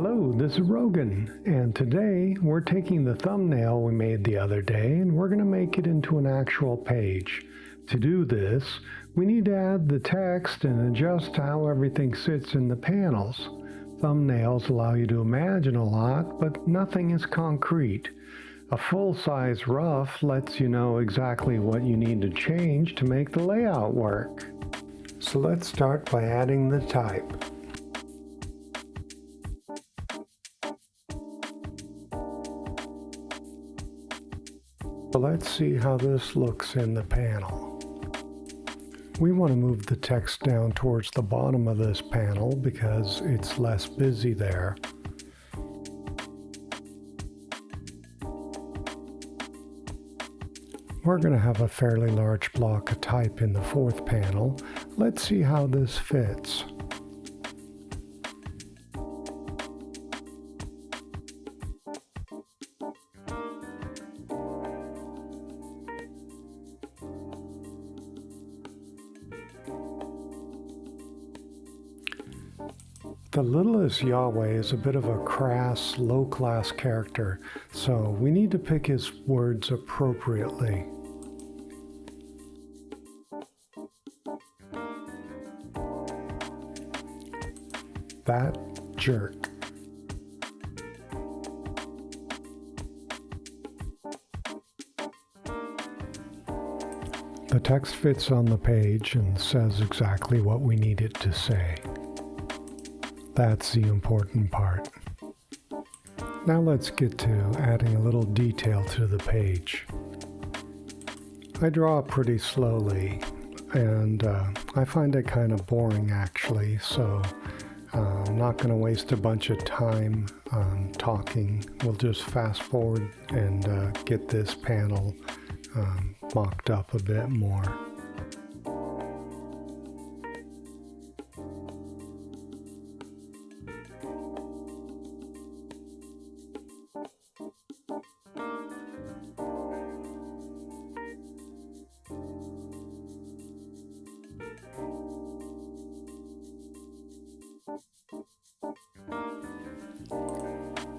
Hello, this is Rogan, and today we're taking the thumbnail we made the other day and we're going to make it into an actual page. To do this, we need to add the text and adjust how everything sits in the panels. Thumbnails allow you to imagine a lot, but nothing is concrete. A full-size rough lets you know exactly what you need to change to make the layout work. So let's start by adding the type. So let's see how this looks in the panel. We want to move the text down towards the bottom of this panel because it's less busy there. We're going to have a fairly large block of type in the fourth panel. Let's see how this fits. The littlest Yahweh is a bit of a crass, low-class character, so we need to pick his words appropriately. That jerk. The text fits on the page and says exactly what we need it to say. That's the important part. Now let's get to adding a little detail to the page. I draw pretty slowly, and I find it kind of boring actually, so I'm not going to waste a bunch of time talking. We'll just fast forward and get this panel mocked up a bit more.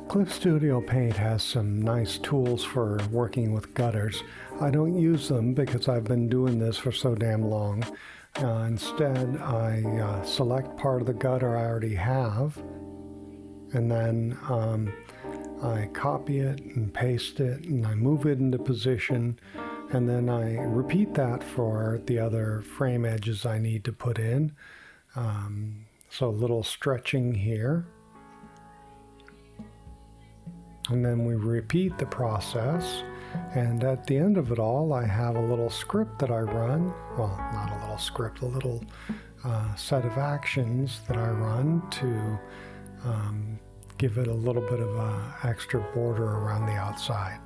Clip Studio Paint has some nice tools for working with gutters. I don't use them because I've been doing this for so damn long. Instead, I select part of the gutter I already have, and then I copy it and paste it, and I move it into position, and then I repeat that for the other frame edges I need to put in. So a little stretching here. And then we repeat the process, and at the end of it all I have a little script that I run, well, not a little script, a little set of actions that I run to give it a little bit of a extra border around the outside.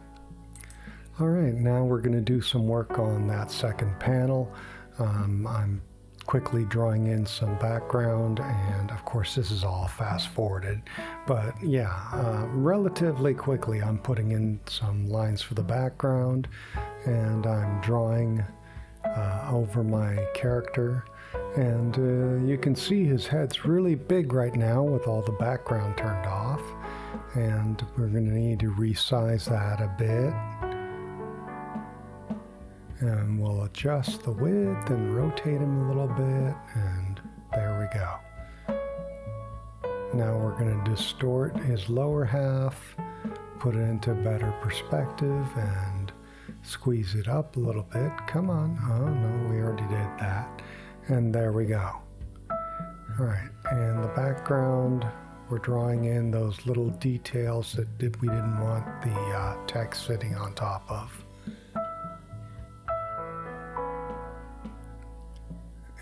Alright, now we're going to do some work on that second panel. I'm quickly drawing in some background, and of course this is all fast forwarded, but yeah, relatively quickly I'm putting in some lines for the background, and I'm drawing over my character, and you can see his head's really big right now with all the background turned off, and we're going to need to resize that a bit. And we'll adjust the width and rotate him a little bit, and there we go. Now we're going to distort his lower half, put it into better perspective, and squeeze it up a little bit. Come on. Oh no, we already did that. And there we go. Alright, and the background, we're drawing in those little details that we didn't want the text sitting on top of.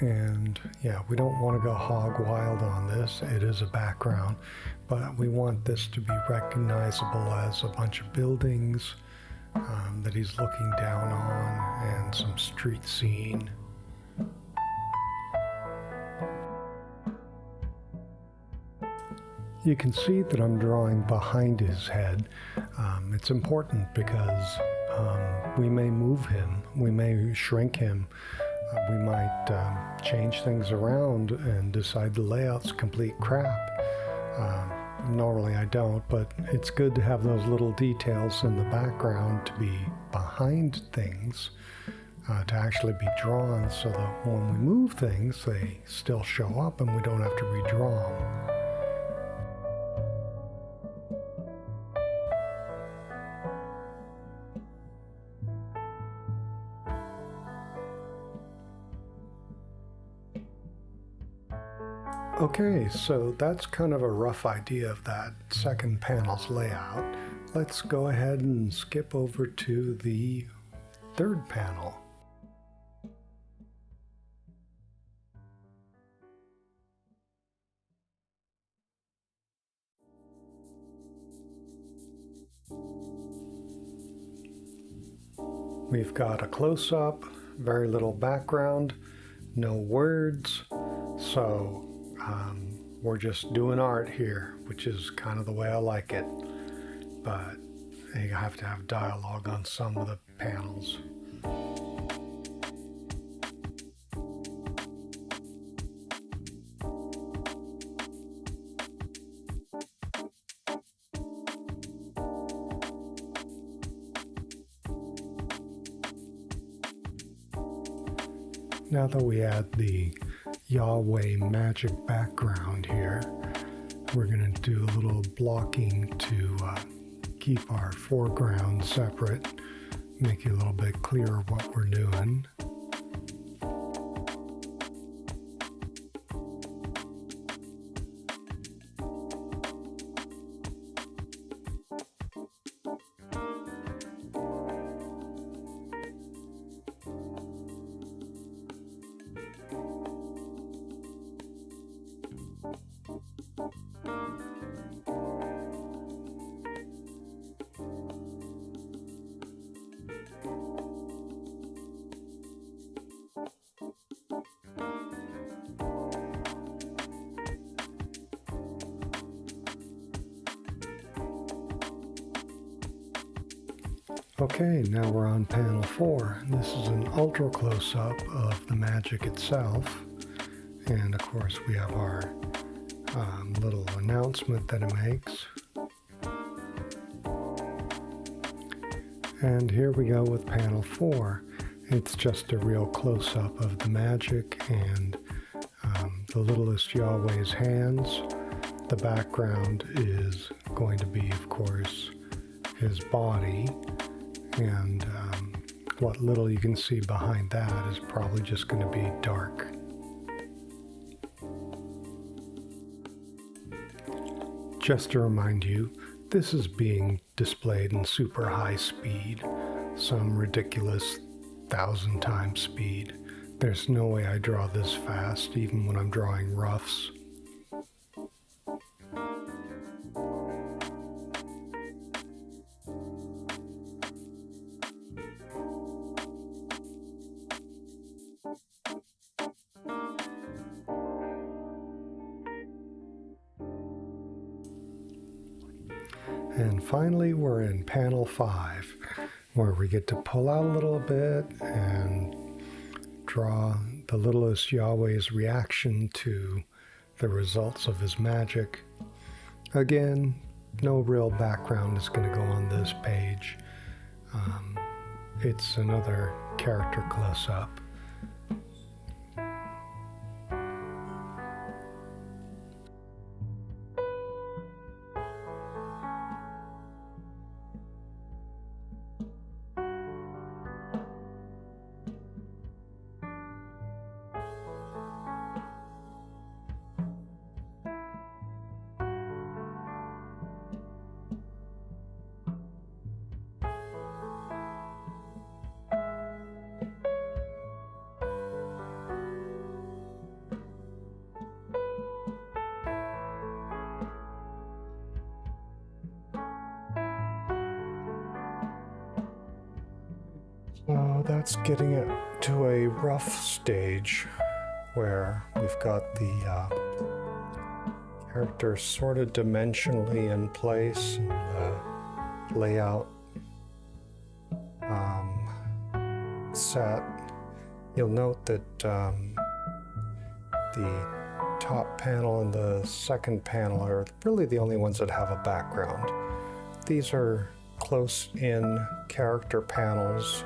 And yeah, we don't want to go hog wild on this. It is a background, but we want this to be recognizable as a bunch of buildings that he's looking down on, and some street scene. You can see that I'm drawing behind his head. It's important because we may move him, we may shrink him. We might change things around and decide the layout's complete crap. Normally I don't, but it's good to have those little details in the background to be behind things, to actually be drawn so that when we move things, they still show up and we don't have to redraw them. Okay, so that's kind of a rough idea of that second panel's layout. Let's go ahead and skip over to the third panel. We've got a close-up, very little background, no words, so we're just doing art here, which is kind of the way I like it. But you have to have dialogue on some of the panels. Now that we add the Yahweh magic background here, we're going to do a little blocking to keep our foreground separate, make it a little bit clearer what we're doing. Okay, now we're on panel 4. This is an ultra close-up of the magic itself. And of course we have our little announcement that it makes. And here we go with panel 4. It's just a real close-up of the magic and the littlest Yahweh's hands. The background is going to be, of course, his body. And what little you can see behind that is probably just going to be dark. Just to remind you, this is being displayed in super high speed, some ridiculous 1,000 times speed. There's no way I draw this fast, even when I'm drawing roughs. And finally, we're in panel 5, where we get to pull out a little bit and draw the littlest Yahweh's reaction to the results of his magic. Again, no real background is going to go on this page. It's another character close-up. So that's getting it to a rough stage where we've got the character sort of dimensionally in place and the layout set. You'll note that the top panel and the second panel are really the only ones that have a background. These are close-in character panels,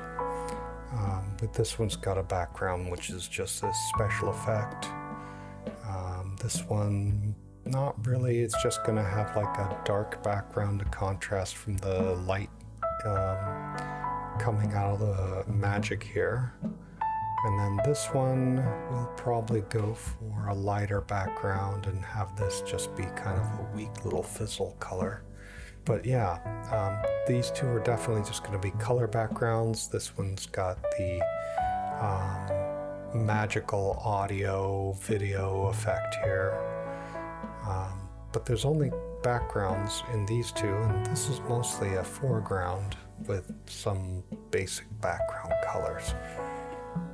but this one's got a background, which is just this special effect. This one, not really. It's just going to have like a dark background to contrast from the light coming out of the magic here. And then this one will probably go for a lighter background and have this just be kind of a weak little fizzle color. But yeah, these two are definitely just going to be color backgrounds. This one's got the magical audio video effect here. But there's only backgrounds in these two, and this is mostly a foreground with some basic background colors.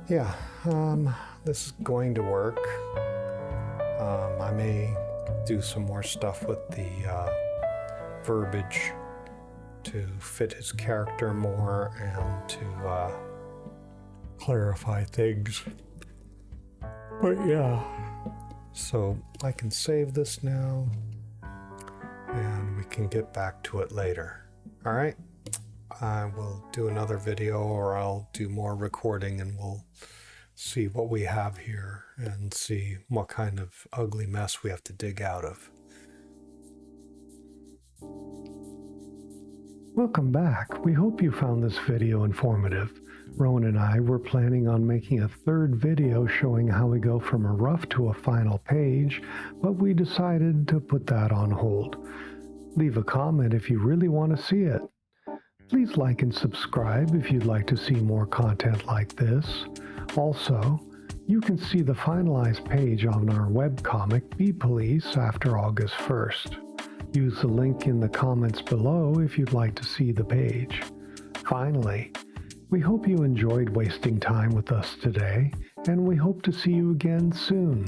Yeah, this is going to work. I may do some more stuff with the verbiage to fit his character more and to clarify things. But yeah, so I can save this now and we can get back to it later. All right, I will do another video, or I'll do more recording, and we'll see what we have here and see what kind of ugly mess we have to dig out of. Welcome back. We hope you found this video informative. Rowan and I were planning on making a third video showing how we go from a rough to a final page, but we decided to put that on hold. Leave a comment if you really want to see it. Please like and subscribe if you'd like to see more content like this. Also, you can see the finalized page on our webcomic, Bee Police, after August 1st. Use the link in the comments below if you'd like to see the page. Finally, we hope you enjoyed wasting time with us today, and we hope to see you again soon.